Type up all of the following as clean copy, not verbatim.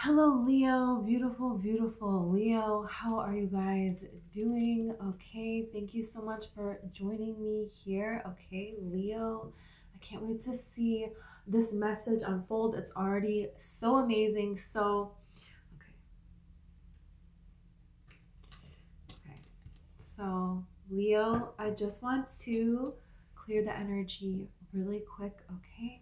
Hello, Leo. Beautiful, beautiful Leo. How are you guys doing? Okay, thank you so much for joining me here. Okay, Leo, I can't wait to see this message unfold. It's already so amazing. Okay, okay. So, Leo, I just want to clear the energy really quick, okay?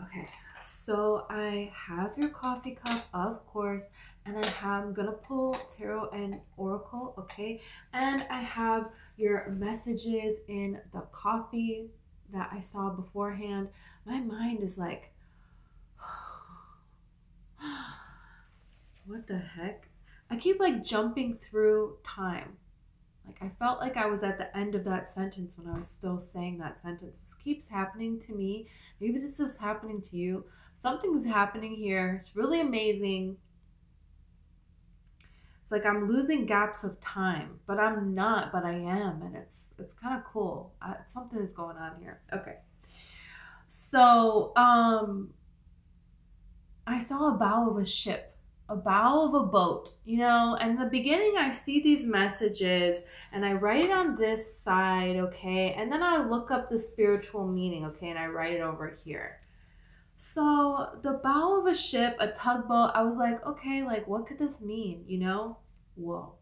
Okay, so I have your coffee cup, of course, and I'm gonna pull tarot and oracle, okay? And I have your messages in the coffee that I saw beforehand. My mind is like, what the heck? I keep like jumping through time. Like I felt like I was at the end of that sentence when I was still saying that sentence. This keeps happening to me. Maybe this is happening to you. Something's happening here. It's really amazing. It's like I'm losing gaps of time, but I'm not, but I am, and it's kind of cool. Something is going on here. Okay. So, I saw a bow of a ship, a bow of a boat, and in the beginning I see these messages and I write it on this side, okay? And then I look up the spiritual meaning, okay? And I write it over here. So the bow of a ship, a tugboat, I was like, okay, like what could this mean, Whoa.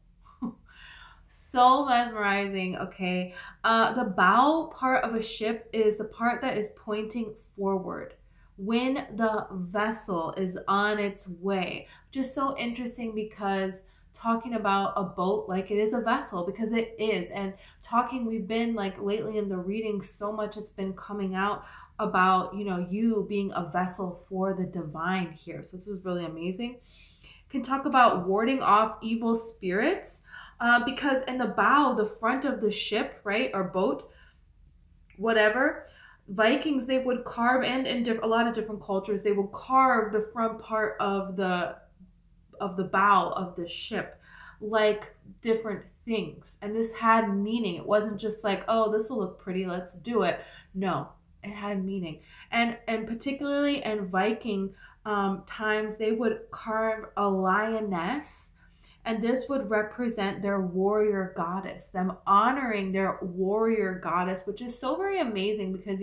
So mesmerizing, okay? The bow part of a ship is the part that is pointing forward when the vessel is on its way, which is so interesting because talking about a boat like it is a vessel, because it is. And we've been like lately in the reading, so much it's been coming out about, you being a vessel for the divine here. So this is really amazing. Can talk about warding off evil spirits, because in the bow, the front of the ship, right, or boat, whatever, Vikings, they would carve, and in a lot of different cultures, they would carve the front part of the bow of the ship like different things. And this had meaning. It wasn't just like, oh, this will look pretty, let's do it. No, it had meaning. And particularly in Viking times, they would carve a lioness, and this would represent their warrior goddess, them honoring their warrior goddess, which is so very amazing because,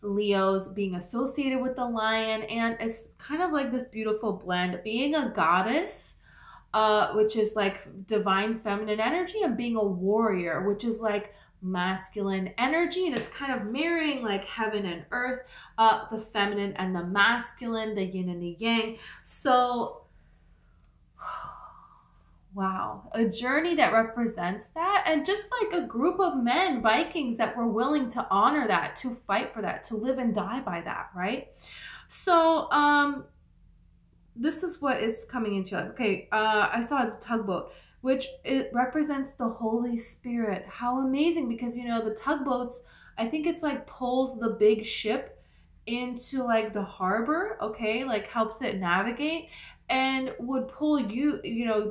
Leo's being associated with the lion, and it's kind of like this beautiful blend, being a goddess, which is like divine feminine energy, and being a warrior, which is like masculine energy, and it's kind of mirroring like heaven and earth, the feminine and the masculine, the yin and the yang. So wow, a journey that represents that, and just like a group of men, Vikings, that were willing to honor that, to fight for that, to live and die by that, right? So this is what is coming into life. Okay, I saw the tugboat, which it represents the Holy Spirit. How amazing, because the tugboats, I think it's like pulls the big ship into like the harbor, okay, like helps it navigate, and would pull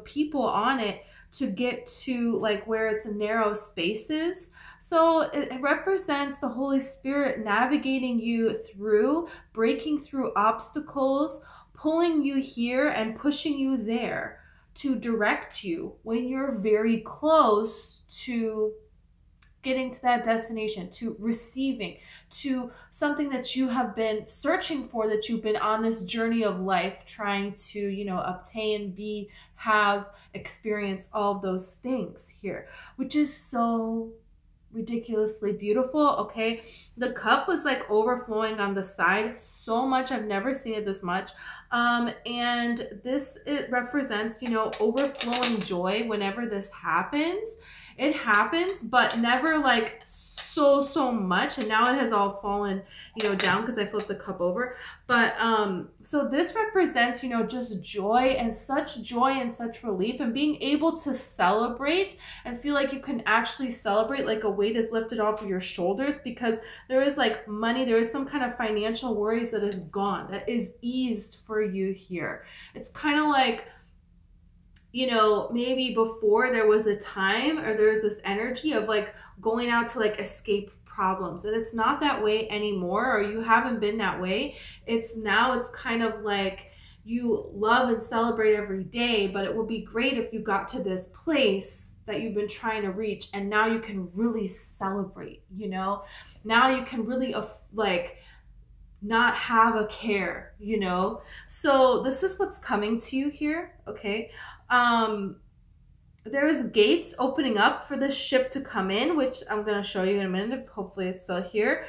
people on it to get to like where it's narrow spaces. So it represents the Holy Spirit navigating you through, breaking through obstacles, pulling you here and pushing you there to direct you when you're very close to getting to that destination, to receiving, to something that you have been searching for, that you've been on this journey of life trying to, obtain, be, have, experience, all of those things here, which is so ridiculously beautiful. Okay, the cup was like overflowing on the side so much. I've never seen it this much. And it represents, overflowing joy. Whenever this happens, it happens, but never like so much. And now it has all fallen, down because I flipped the cup over. But so this represents, just joy and such relief, and being able to celebrate and feel like you can actually celebrate, like a weight is lifted off of your shoulders, because there is like money, there is some kind of financial worries that is gone, that is eased for you here. It's kind of like you know, maybe before there was a time or there's this energy of like going out to like escape problems, and it's not that way anymore, or you haven't been that way. It's now, it's kind of like you love and celebrate every day, but it would be great if you got to this place that you've been trying to reach, and now you can really celebrate, you know? Now you can really like not have a care, you know? So this is what's coming to you here, okay? There's gates opening up for this ship to come in, which I'm going to show you in a minute. Hopefully it's still here.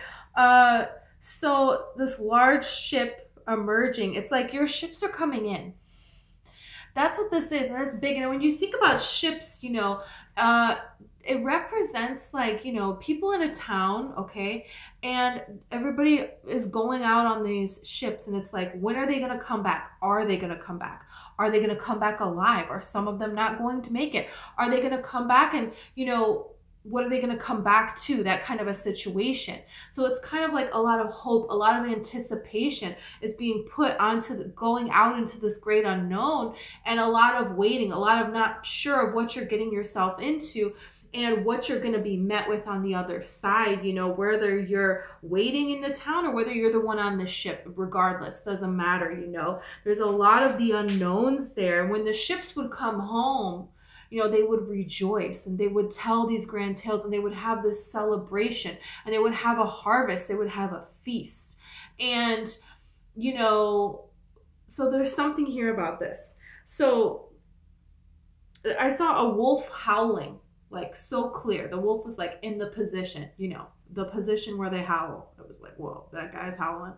So this large ship emerging, it's like your ships are coming in. That's what this is, and it's big. And when you think about ships, you know, it represents like, you know, people in a town, okay? And everybody is going out on these ships, and it's like, when are they going to come back? Are they going to come back? Are they going to come back alive? Are some of them not going to make it? Are they going to come back, and, you know, what are they going to come back to? That kind of a situation. So it's kind of like a lot of hope, a lot of anticipation is being put onto going out into this great unknown, and a lot of waiting, a lot of not sure of what you're getting yourself into and what you're going to be met with on the other side, you know, whether you're waiting in the town or whether you're the one on the ship, regardless, doesn't matter, you know. There's a lot of the unknowns there. When the ships would come home, you know, they would rejoice and they would tell these grand tales, and they would have this celebration, and they would have a harvest, they would have a feast. And, you know, so there's something here about this. So I saw a wolf howling, like so clear. The wolf was like in the position, you know, the position where they howl. It was like, whoa, that guy's howling.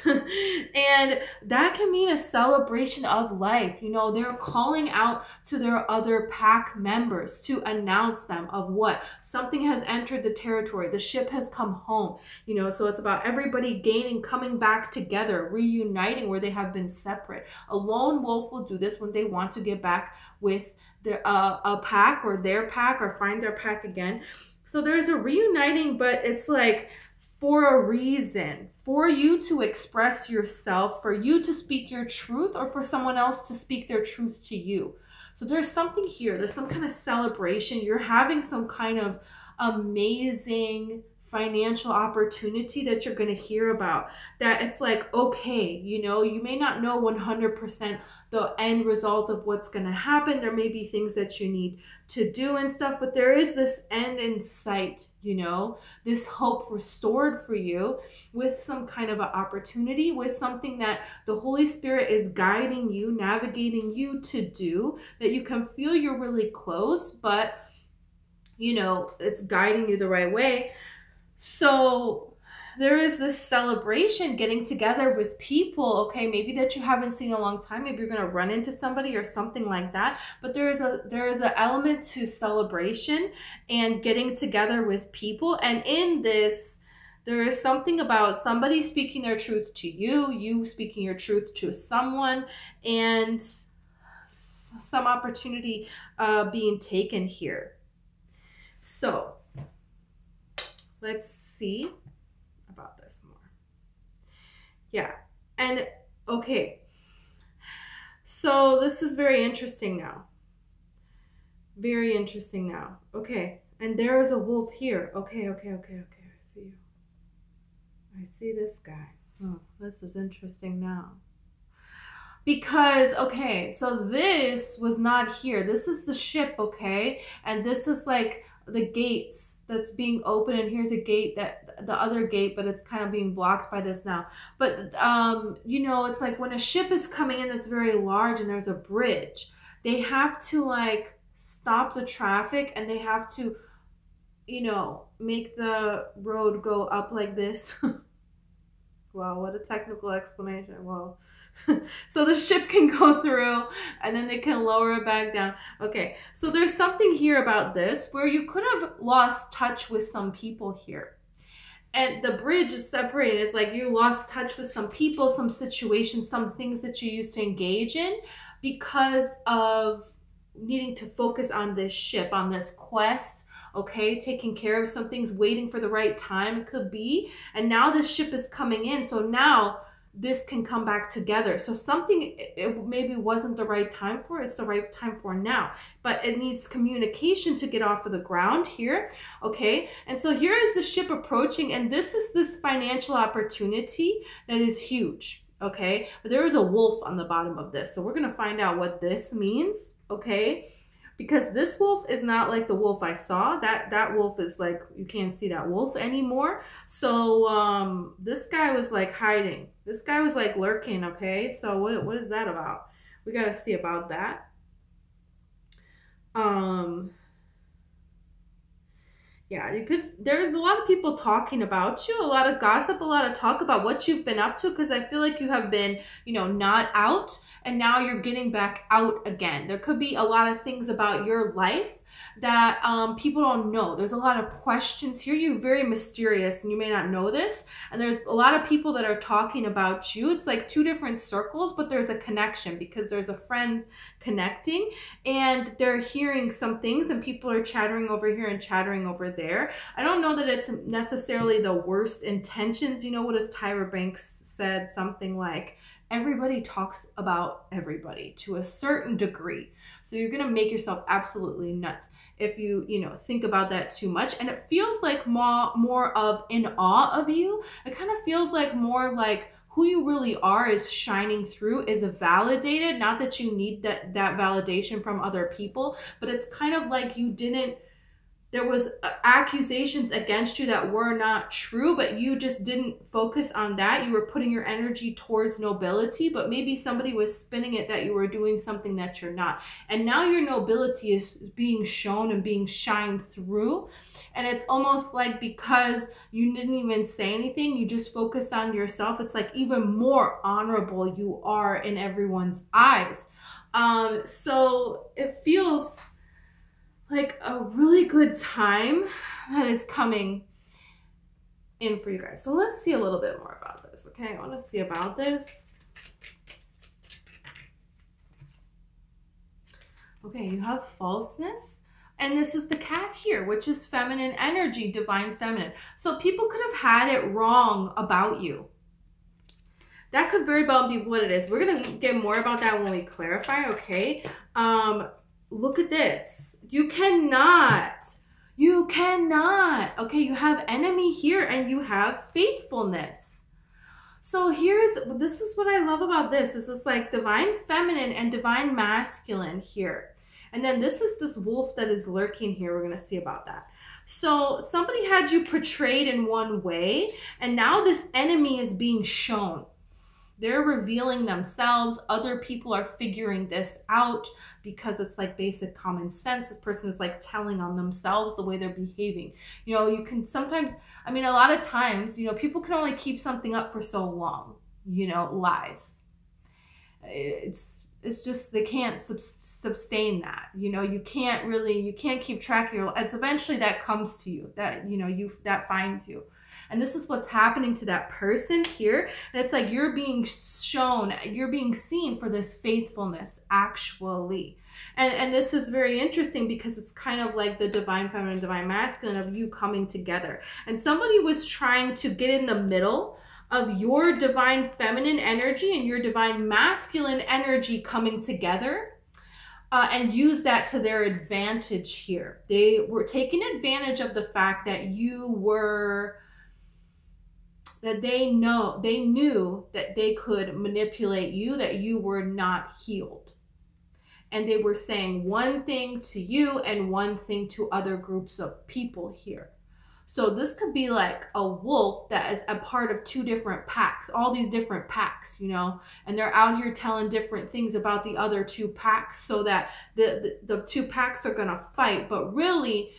And that can mean a celebration of life. You know, they're calling out to their other pack members to announce them of what? Something has entered the territory. The ship has come home, you know, so it's about everybody gaining, coming back together, reuniting where they have been separate. A lone wolf will do this when they want to get back with their a pack or their pack, or find their pack again. So there's a reuniting, but it's like for a reason, for you to express yourself, for you to speak your truth, or for someone else to speak their truth to you. So there's something here. There's some kind of celebration. You're having some kind of amazing financial opportunity that you're going to hear about, that it's like, okay, you know, you may not know 100% the end result of what's going to happen. There may be things that you need to do and stuff, but there is this end in sight, you know, this hope restored for you with some kind of an opportunity, with something that the Holy Spirit is guiding you, navigating you to do, that you can feel you're really close, but, you know, it's guiding you the right way. So there is this celebration, getting together with people, okay, maybe that you haven't seen in a long time. Maybe you're going to run into somebody or something like that. But there is an element to celebration and getting together with people. And in this, there is something about somebody speaking their truth to you, you speaking your truth to someone, and some opportunity being taken here. So let's see about this more. Yeah. And okay. So this is very interesting now. Very interesting now. Okay. And there is a wolf here. Okay. I see you. I see this guy. Oh, this is interesting now. Because, okay, so this was not here. This is the ship, okay? And this is like the gates that's being open, and here's a gate, that the other gate, but it's kind of being blocked by this now. But you know, it's like when a ship is coming in that's very large and there's a bridge, they have to like stop the traffic, and they have to, you know, make the road go up like this. Wow, what a technical explanation. Well, so the ship can go through, and then they can lower it back down. Okay, so there's something here about this where you could have lost touch with some people here. And the bridge is separated. It's like you lost touch with some people, some situations, some things that you used to engage in because of needing to focus on this ship, on this quest, okay, taking care of some things, waiting for the right time, it could be. And now this ship is coming in. So now this can come back together. So something it maybe wasn't the right time for, it's the right time for now, but it needs communication to get off of the ground here. Okay, and so here is the ship approaching, and this is this financial opportunity that is huge. Okay, but there is a wolf on the bottom of this, so we're going to find out what this means. Okay, because this wolf is not like the wolf I saw. That wolf is like, you can't see that wolf anymore. So this guy was like hiding. This guy was like lurking, okay? So what is that about? We got to see about that. Yeah, there's a lot of people talking about you, a lot of gossip, a lot of talk about what you've been up to, because I feel like you have been, you know, not out, and now you're getting back out again. There could be a lot of things about your life that people don't know. There's a lot of questions here. You're very mysterious, and you may not know this. And there's a lot of people that are talking about you. It's like two different circles, but there's a connection because there's a friend connecting, and they're hearing some things, and people are chattering over here and chattering over there. I don't know that it's necessarily the worst intentions. You know, what as Tyra Banks said, something like, everybody talks about everybody to a certain degree. So you're going to make yourself absolutely nuts if you know, think about that too much. And it feels like more of in awe of you. It kind of feels like more like who you really are is shining through, is validated. Not that you need that validation from other people, but it's kind of like you didn't, there was accusations against you that were not true, but you just didn't focus on that. You were putting your energy towards nobility, but maybe somebody was spinning it that you were doing something that you're not. And now your nobility is being shown and being shined through. And it's almost like because you didn't even say anything, you just focused on yourself. It's like even more honorable you are in everyone's eyes. So it feels like a really good time that is coming in for you guys. So let's see a little bit more about this. Okay, I want to see about this. Okay, you have falseness. And this is the cat here, which is feminine energy, divine feminine. So people could have had it wrong about you. That could very well be what it is. We're going to get more about that when we clarify, okay? Look at this. You cannot. Okay, you have enemy here and you have faithfulness. So this is what I love about this. Is it's like divine feminine and divine masculine here. And then this is this wolf that is lurking here. We're going to see about that. So somebody had you portrayed in one way, and now this enemy is being shown. They're revealing themselves. Other people are figuring this out because it's like basic common sense. This person is like telling on themselves the way they're behaving. You know, you can sometimes, I mean, a lot of times, you know, people can only keep something up for so long, you know, lies. It's just, they can't sustain that. You know, you can't keep track of your, it's eventually that comes to you, that, you know, that finds you. And this is what's happening to that person here. And it's like you're being shown, you're being seen for this faithfulness, actually. And this is very interesting because it's kind of like the divine feminine, divine masculine of you coming together. And somebody was trying to get in the middle of your divine feminine energy and your divine masculine energy coming together. And use that to their advantage here. They were taking advantage of the fact that you were... that they knew that they could manipulate you, that you were not healed. And they were saying one thing to you and one thing to other groups of people here. So this could be like a wolf that is a part of two different packs, all these different packs, you know, and they're out here telling different things about the other two packs so that the two packs are going to fight. But really,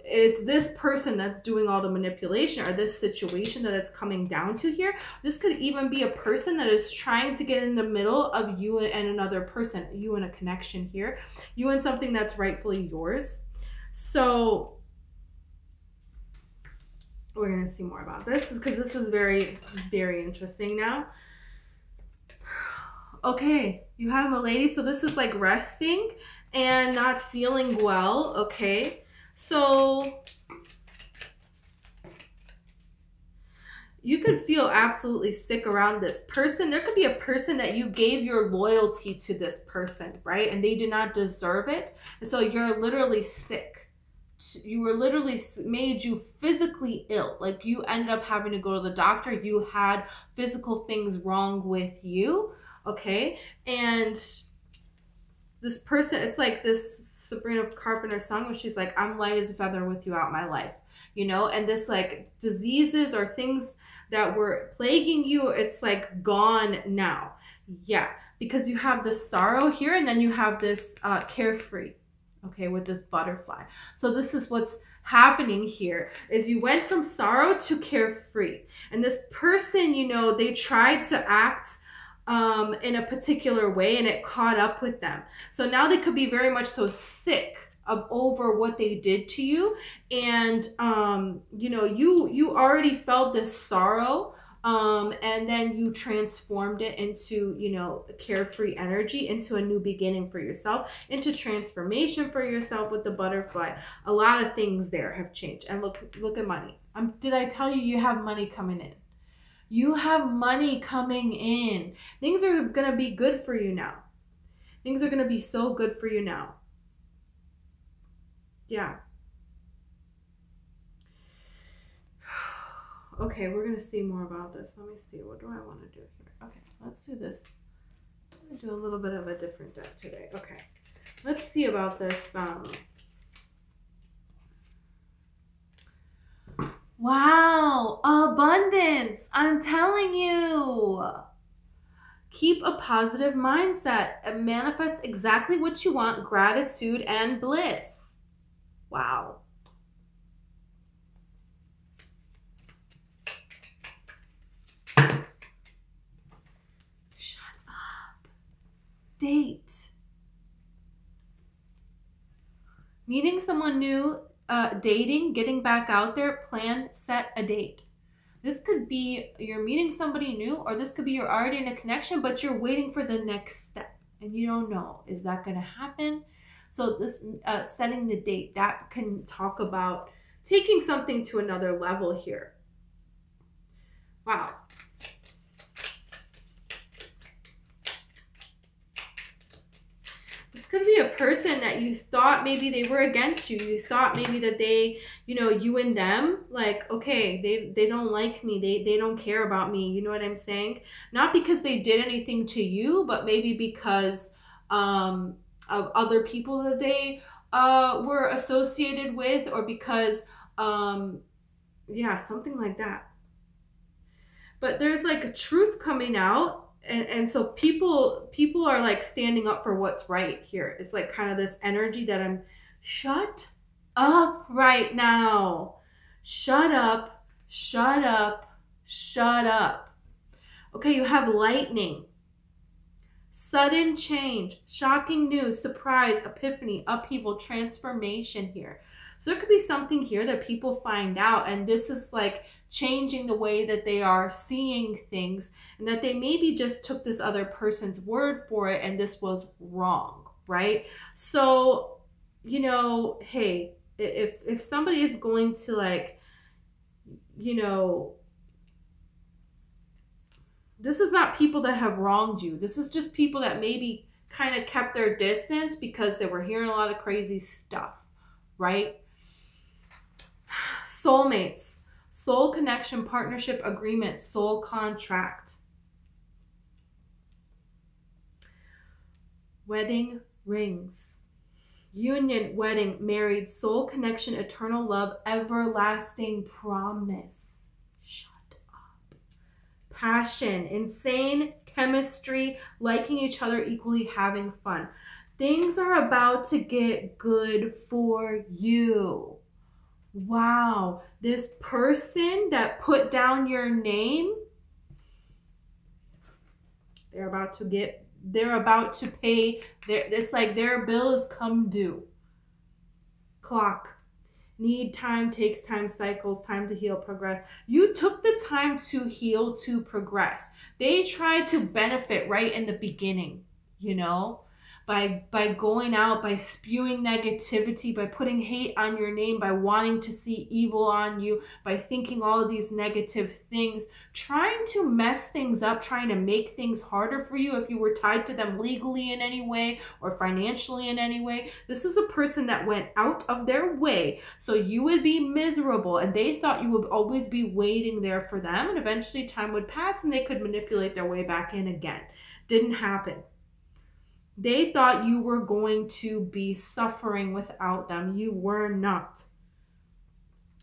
it's this person that's doing all the manipulation, or this situation that it's coming down to here. This could even be a person that is trying to get in the middle of you and another person, you and a connection here, you and something that's rightfully yours. So we're going to see more about this because this is very, very interesting now. Okay, you have a lady. So this is like resting and not feeling well. Okay. So you could feel absolutely sick around this person. There could be a person that you gave your loyalty to this person, right? And they did not deserve it. And so you're literally sick. You were literally made you physically ill. Like you ended up having to go to the doctor. You had physical things wrong with you. Okay. And this person, it's like this Sabrina Carpenter song where she's like, I'm light as a feather with you out my life, you know? And this like diseases or things that were plaguing you, it's like gone now. Yeah. Because you have this sorrow here and then you have this carefree. Okay, with this butterfly. So this is what's happening here is you went from sorrow to carefree. And this person, you know, they tried to act in a particular way and it caught up with them. So now they could be very much so sick over what they did to you. And, you know, you already felt this sorrow. And then you transformed it into, you know, carefree energy, into a new beginning for yourself, into transformation for yourself with the butterfly. A lot of things there have changed. And look at money. Did I tell you you have money coming in? You have money coming in. Things are going to be good for you now. Things are going to be so good for you now. Yeah. Okay, we're going to see more about this. Let me see. What do I want to do here? Okay, let's do this. I'm going to do a little bit of a different deck today. Okay, let's see about this. Wow, abundance. I'm telling you. Keep a positive mindset and manifest exactly what you want, gratitude and bliss. Wow. Date. Meeting someone new, dating, getting back out there, plan, set a date. This could be you're meeting somebody new, or this could be you're already in a connection, but you're waiting for the next step and you don't know, is that going to happen? So this setting the date, that can talk about taking something to another level here. Wow. Could be a person that you thought maybe they were against you. You thought maybe that they, you know, you and them, like, okay, they don't like me. They don't care about me. You know what I'm saying? Not because they did anything to you, but maybe because of other people that they were associated with, or because, yeah, something like that. But there's like a truth coming out. And so people are like standing up for what's right here. It's like kind of this energy that I'm, shut up right now. Shut up, shut up, shut up. Okay, you have lightning. Sudden change, shocking news, surprise, epiphany, upheaval, transformation here. So there could be something here that people find out, and this is like changing the way that they are seeing things, and that they maybe just took this other person's word for it and this was wrong, right? So, you know, hey, if somebody is going to, like, you know, this is not people that have wronged you. This is just people that maybe kind of kept their distance because they were hearing a lot of crazy stuff, right? Soulmates, soul connection, partnership, agreement, soul contract. Wedding rings. Union, wedding, married, soul connection, eternal love, everlasting promise. Shut up. Passion, insane chemistry, liking each other equally, having fun. Things are about to get good for you. Wow, this person that put down your name, they're about to pay, it's like their bill is come due. Clock. Need time, takes time, cycles, time to heal, progress. You took the time to heal, to progress. They tried to benefit right in the beginning, you know? by going out, by spewing negativity, by putting hate on your name, by wanting to see evil on you, by thinking all of these negative things, trying to mess things up, trying to make things harder for you if you were tied to them legally in any way or financially in any way. This is a person that went out of their way so you would be miserable, and they thought you would always be waiting there for them, and eventually time would pass and they could manipulate their way back in again. Didn't happen. They thought you were going to be suffering without them. You were not.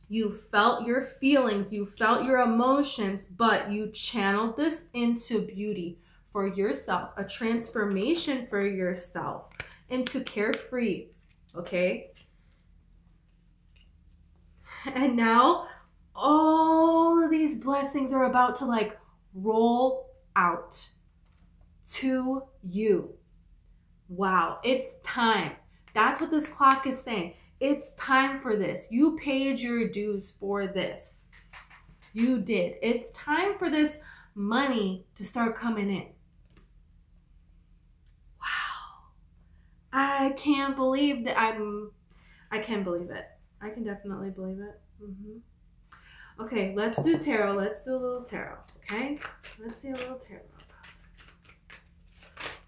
You felt your feelings, you felt your emotions, but you channeled this into beauty for yourself, a transformation for yourself, into carefree, okay? And now all of these blessings are about to like roll out to you. Wow, it's time. That's what this clock is saying. It's time for this. You paid your dues for this. You did. It's time for this money to start coming in. Wow. I can't believe that I can believe it. I can definitely believe it. Okay, let's do tarot. Let's do a little tarot, okay? Let's see a little tarot.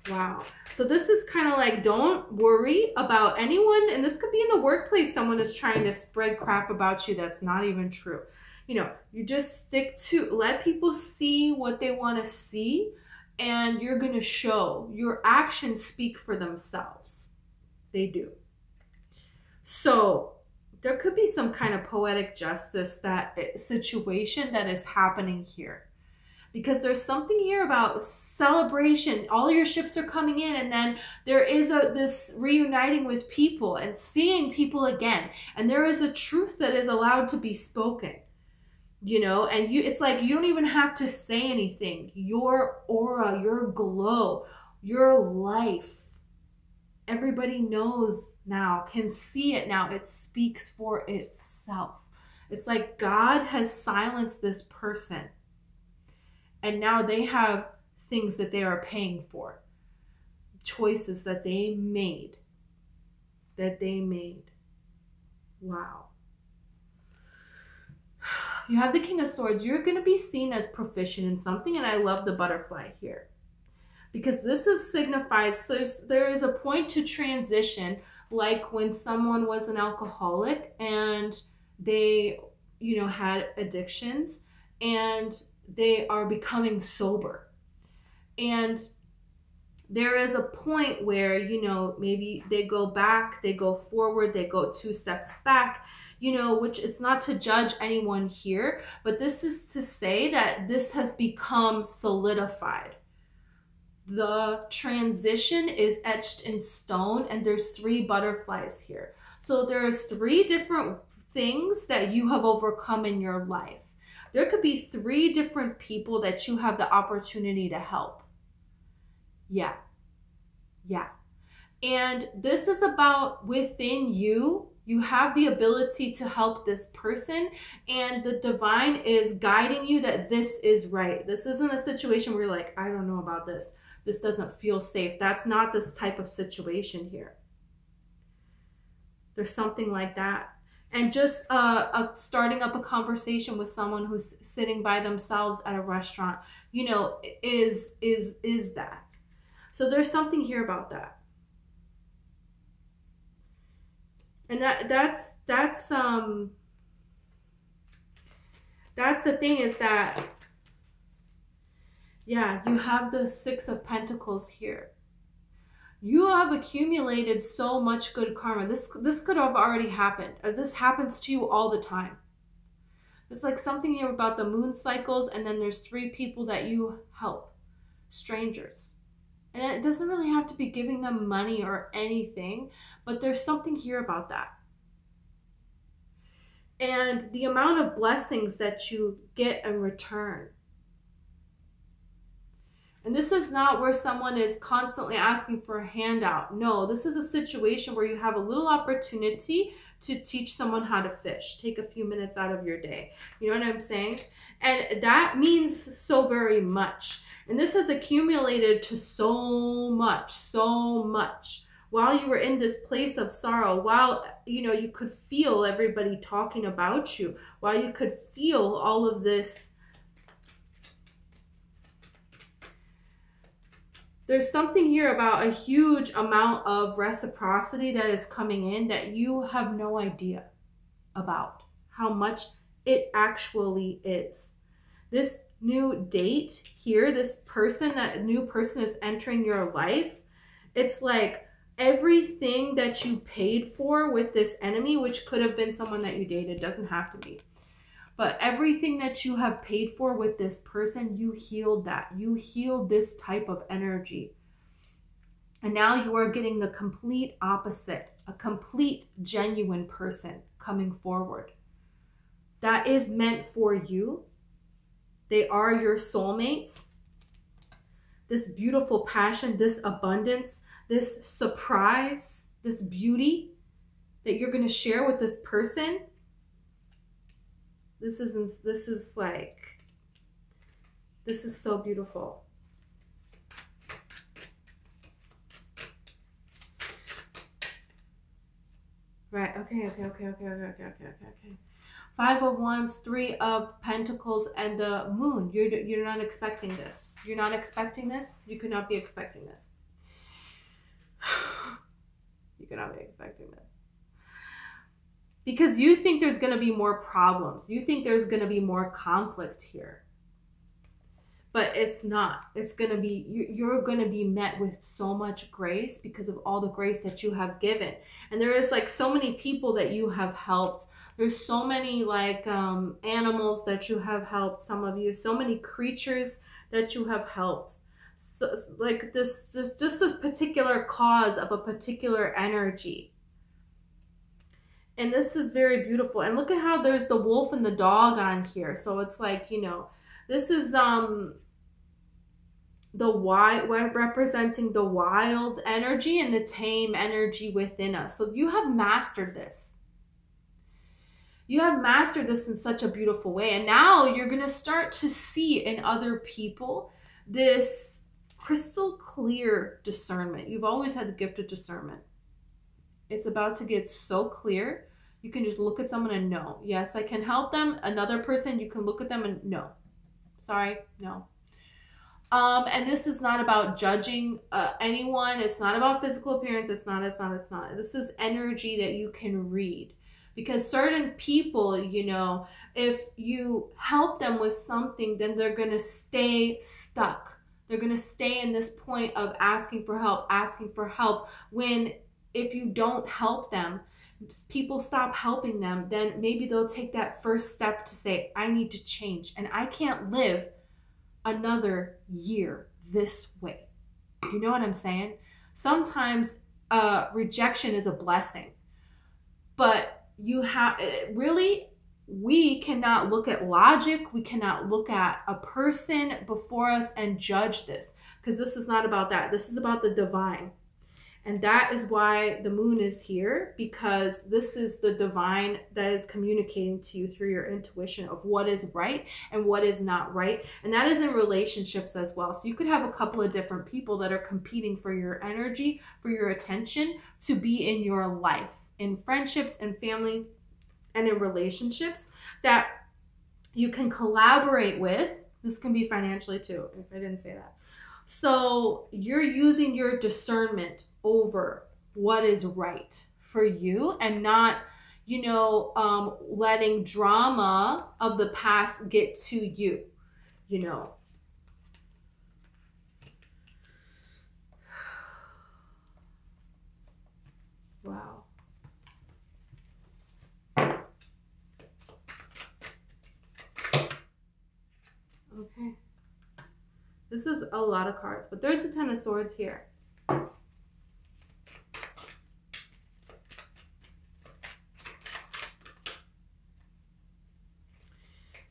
Wow. So this is kind of like, don't worry about anyone. And this could be in the workplace. Someone is trying to spread crap about you that's not even true. You know, you just stick to, let people see what they want to see. And you're going to show. Your actions speak for themselves. They do. So there could be some kind of poetic justice, that situation that is happening here. Because there's something here about celebration. All your ships are coming in, and then there is this reuniting with people and seeing people again. And there is a truth that is allowed to be spoken, you know, and it's like you don't even have to say anything. Your aura, your glow, your life, everybody knows now, can see it now. It speaks for itself. It's like God has silenced this person. And now they have things that they are paying for. Choices that they made. Wow. You have the King of Swords. You're going to be seen as proficient in something. And I love the butterfly here. Because this signifies there is a point to transition. Like when someone was an alcoholic and they, you know, had addictions. And they are becoming sober. And there is a point where, you know, maybe they go back, they go forward, they go 2 steps back, you know, which it's not to judge anyone here, but this is to say that this has become solidified. The transition is etched in stone, and there's 3 butterflies here. So there's 3 different things that you have overcome in your life. There could be 3 different people that you have the opportunity to help. Yeah. And this is about within you. You have the ability to help this person, and the divine is guiding you that this is right. This isn't a situation where you're like, I don't know about this. This doesn't feel safe. That's not this type of situation here. There's something like that. And just starting up a conversation with someone who's sitting by themselves at a restaurant, you know, is that. So there's something here about that. And that's the thing, is that, yeah, you have the 6 of Pentacles here. You have accumulated so much good karma. This could have already happened. This happens to you all the time. There's like something here about the moon cycles, and then there's 3 people that you help. Strangers. And it doesn't really have to be giving them money or anything, but there's something here about that. And the amount of blessings that you get in return. And this is not where someone is constantly asking for a handout. No, this is a situation where you have a little opportunity to teach someone how to fish. Take a few minutes out of your day. You know what I'm saying? And that means so very much. And this has accumulated to so much. While you were in this place of sorrow, while, you know, you could feel everybody talking about you, while you could feel all of this, there's something here about a huge amount of reciprocity that is coming in that you have no idea about how much it actually is. This new date here, this person, that new person is entering your life. It's like everything that you paid for with this enemy, which could have been someone that you dated, doesn't have to be. But everything that you have paid for with this person, you healed that. You healed this type of energy. And now you are getting the complete opposite, a complete genuine person coming forward. That is meant for you. They are your soulmates. This beautiful passion, this abundance, this surprise, this beauty that you're going to share with this person. This is so beautiful. Right. Okay. Five of Wands, Three of Pentacles, and the Moon. You're not expecting this. You're not expecting this. You could not be expecting this. You could not be expecting this. Because you think there's going to be more problems. You think there's going to be more conflict here. But it's not. It's going to be, you're going to be met with so much grace because of all the grace that you have given. And there is like so many people that you have helped. There's so many like animals that you have helped, some of you. So many creatures that you have helped. So, like this, just this particular cause of a particular energy. And this is very beautiful. And look at how there's the wolf and the dog on here. So it's like, you know, this is the representing the wild energy and the tame energy within us. So you have mastered this. You have mastered this in such a beautiful way. And now you're going to start to see in other people this crystal clear discernment. You've always had the gift of discernment. It's about to get so clear. You can just look at someone and know. Yes, I can help them. Another person, you can look at them and no. Sorry, no. And this is not about judging anyone. It's not about physical appearance. It's not. This is energy that you can read. Because certain people, you know, if you help them with something, then they're going to stay stuck. They're going to stay in this point of asking for help, when if you don't help them, people stop helping them, then maybe they'll take that first step to say, I need to change and I can't live another year this way. You know what I'm saying? Sometimes rejection is a blessing, but you have really, we cannot look at logic. We cannot look at a person before us and judge this, because this is not about that. This is about the divine. And that is why the moon is here, because this is the divine that is communicating to you through your intuition of what is right and what is not right. And that is in relationships as well. So you could have a couple of different people that are competing for your energy, for your attention, to be in your life, in friendships and family and in relationships that you can collaborate with. This can be financially too, if I didn't say that. So you're using your discernment over what is right for you and not, you know, letting drama of the past get to you, you know. Wow. Okay. This is a lot of cards, but there's a Ten of Swords here.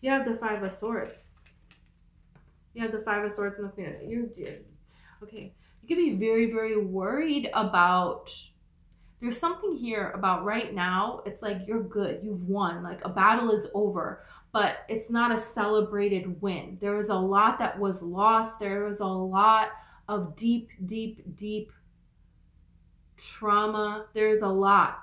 You have the Five of Swords. You have the Five of Swords in the Queen. Okay. You can be very, very worried about, There's something here about right now, it's like you're good, you've won, like a battle is over, but it's not a celebrated win. There was a lot that was lost. There was a lot of deep, deep, deep trauma. There's a lot,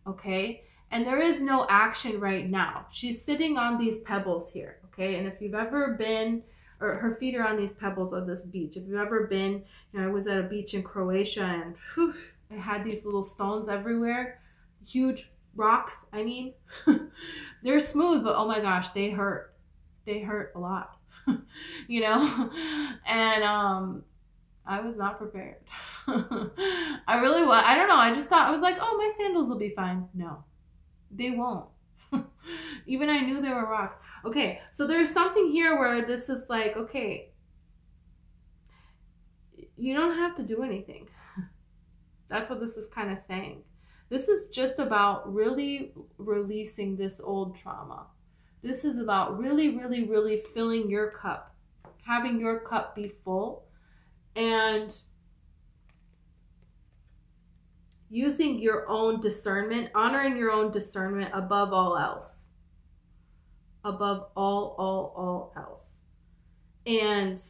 okay? And there is no action right now. She's sitting on these pebbles here, okay? And if you've ever been, or her feet are on these pebbles of this beach. If you've ever been, I was at a beach in Croatia and whew, it had these little stones everywhere, huge rocks, I mean. They're smooth, but oh my gosh, they hurt. They hurt a lot, you know? And I was not prepared. I really was. I don't know. I just thought, I was like, oh, my sandals will be fine. No, they won't. Even I knew there were rocks. Okay, so there's something here where this is like, okay, you don't have to do anything. That's what this is kind of saying. This is just about really releasing this old trauma. This is about really, really, really filling your cup, having your cup be full, and using your own discernment, honoring your own discernment above all else. Above all else. And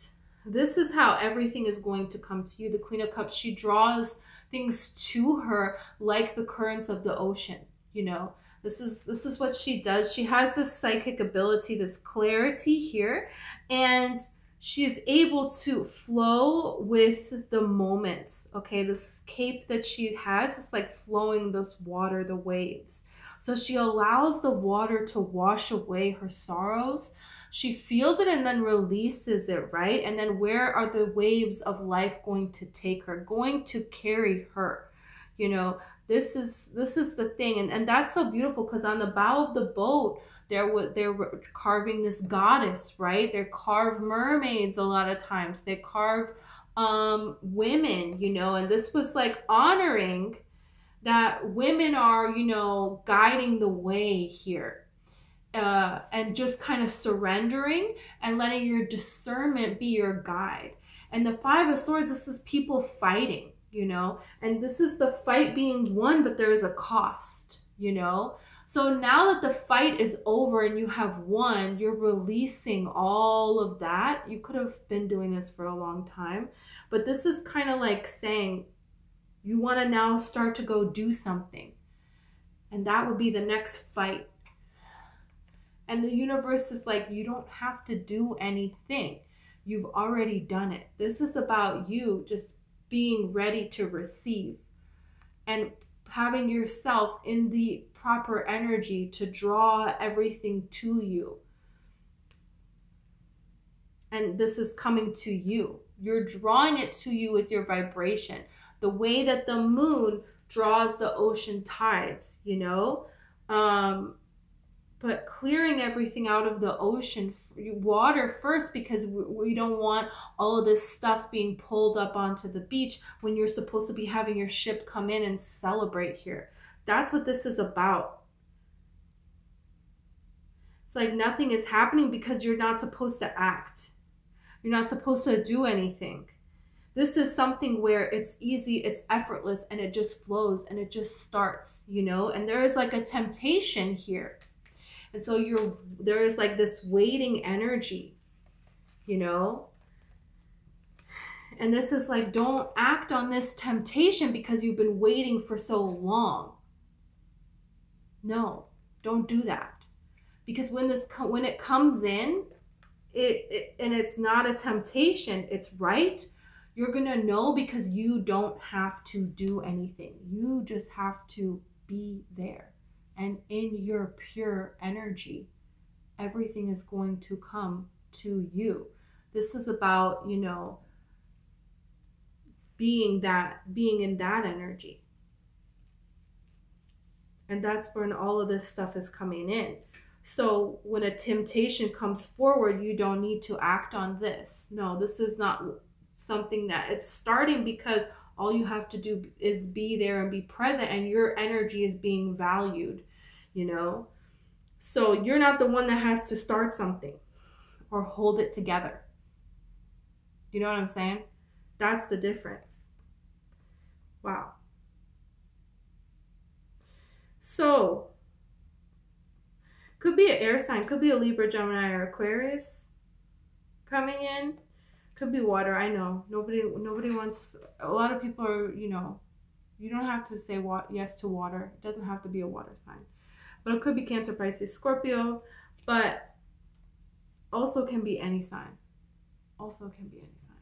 this is how everything is going to come to you. The Queen of Cups, she draws things to her like the currents of the ocean, you know. This is what she does. She has this psychic ability, this clarity here, and she is able to flow with the moments, okay? This cape that she has is like flowing this water, the waves. So she allows the water to wash away her sorrows. She feels it and then releases it, right? And then where are the waves of life going to take her, going to carry her? You know, this is the thing. And that's so beautiful because on the bow of the boat, they're carving this goddess, right? They carve mermaids a lot of times. They carve women, you know, and this was like honoring that women are, you know, guiding the way here. And just kind of surrendering and letting your discernment be your guide. And the Five of Swords, this is people fighting, you know, and this is the fight being won, but there is a cost, you know. So now that the fight is over and you have won, you're releasing all of that. You could have been doing this for a long time, but this is kind of like saying you want to now start to go do something. And that would be the next fight. And the universe is like, you don't have to do anything. You've already done it. This is about you just being ready to receive and having yourself in the proper energy to draw everything to you. And this is coming to you. You're drawing it to you with your vibration. The way that the moon draws the ocean tides, you know? But clearing everything out of the ocean, water first, because we don't want all of this stuff being pulled up onto the beach when you're supposed to be having your ship come in and celebrate here. That's what this is about. It's like nothing is happening because you're not supposed to act. You're not supposed to do anything. This is something where it's easy, it's effortless, and it just flows and it just starts, you know? And there is like a temptation here. And so there is like this waiting energy, you know? And this is like, don't act on this temptation because you've been waiting for so long. No, don't do that. Because when it comes in, and it's not a temptation, it's right, you're going to know because you don't have to do anything. You just have to be there. And in your pure energy, everything is going to come to you. This is about, you know, being in that energy. And that's when all of this stuff is coming in. So when a temptation comes forward, you don't need to act on this. No, this is not something that it's starting because all you have to do is be there and be present, and your energy is being valued, you know? So you're not the one that has to start something or hold it together. You know what I'm saying? That's the difference. Wow. So, could be an air sign, could be a Libra, Gemini, or Aquarius coming in. Could be water. I know nobody wants. A lot of people are, you know, you don't have to say yes to water. It doesn't have to be a water sign, but it could be Cancer, Pisces, Scorpio, but also can be any sign. Also can be any sign.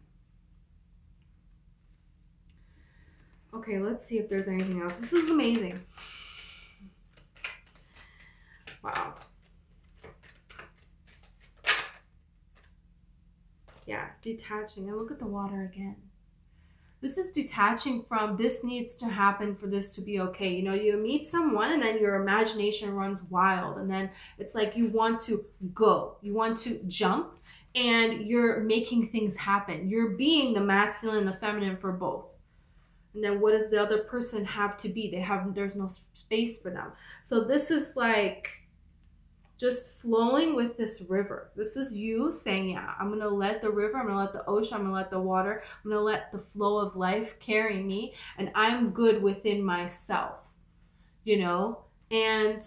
Okay, let's see if there's anything else. This is amazing. Wow. Yeah, detaching. And look at the water again. This is detaching from this needs to happen for this to be okay. You know, you meet someone and then your imagination runs wild. And then it's like you want to go. You want to jump and you're making things happen. You're being the masculine and the feminine for both. And then what does the other person have to be? There's no space for them. So this is like just flowing with this river. This is you saying, yeah, I'm going to let the river, I'm going to let the ocean, I'm going to let the water, I'm going to let the flow of life carry me. And I'm good within myself, you know? And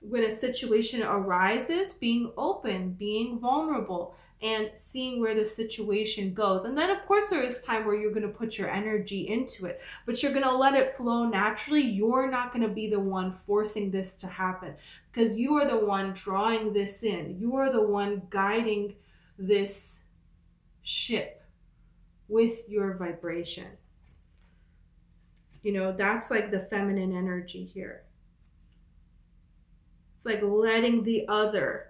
when a situation arises, being open, being vulnerable, and seeing where the situation goes. And then of course there is time where you're going to put your energy into it, but you're going to let it flow naturally. You're not going to be the one forcing this to happen because you are the one drawing this in. You are the one guiding this ship with your vibration. You know, that's like the feminine energy here. It's like letting the other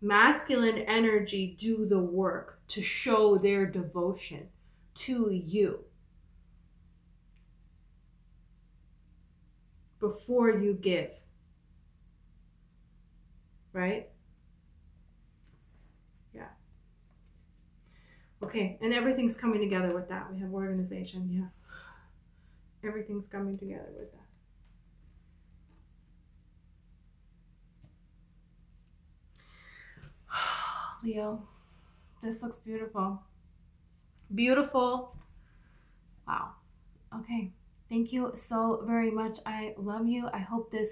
masculine energy do the work to show their devotion to you before you give, right? Yeah. Okay, and everything's coming together with that. We have organization, yeah. Everything's coming together with that. Leo, this looks beautiful. Beautiful. Wow. Okay. Thank you so very much. I love you. I hope this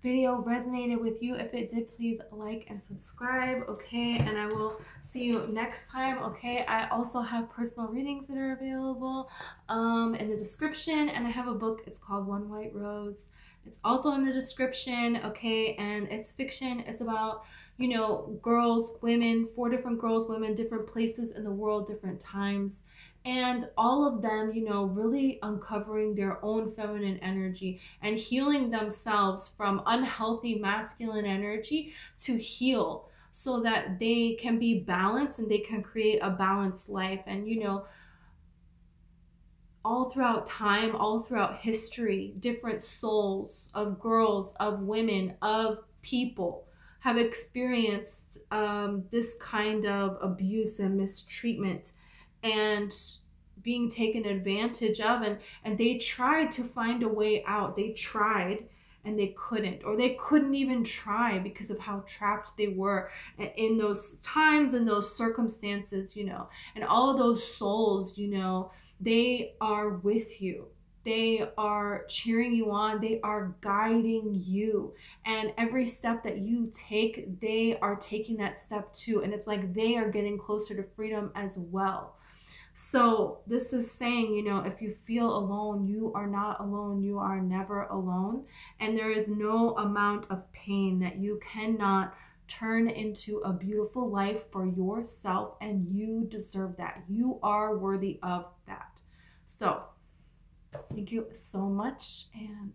video resonated with you. If it did, please like and subscribe. Okay. And I will see you next time. Okay. I also have personal readings that are available in the description. And I have a book. It's called One White Rose. It's also in the description. Okay. And it's fiction. It's about, you know, girls, women, 4 different girls, women, different places in the world, different times. And all of them, you know, really uncovering their own feminine energy and healing themselves from unhealthy masculine energy to heal so that they can be balanced and they can create a balanced life. And, you know, all throughout time, all throughout history, different souls of girls, of women, of people have experienced this kind of abuse and mistreatment and being taken advantage of, and they tried to find a way out. They tried and they couldn't, or they couldn't even try because of how trapped they were in those times and those circumstances, you know. And all of those souls, you know, they are with you. They are cheering you on. They are guiding you. And every step that you take, they are taking that step too. And it's like they are getting closer to freedom as well. So this is saying, you know, if you feel alone, you are not alone. You are never alone. And there is no amount of pain that you cannot turn into a beautiful life for yourself. And you deserve that. You are worthy of that. So thank you so much, and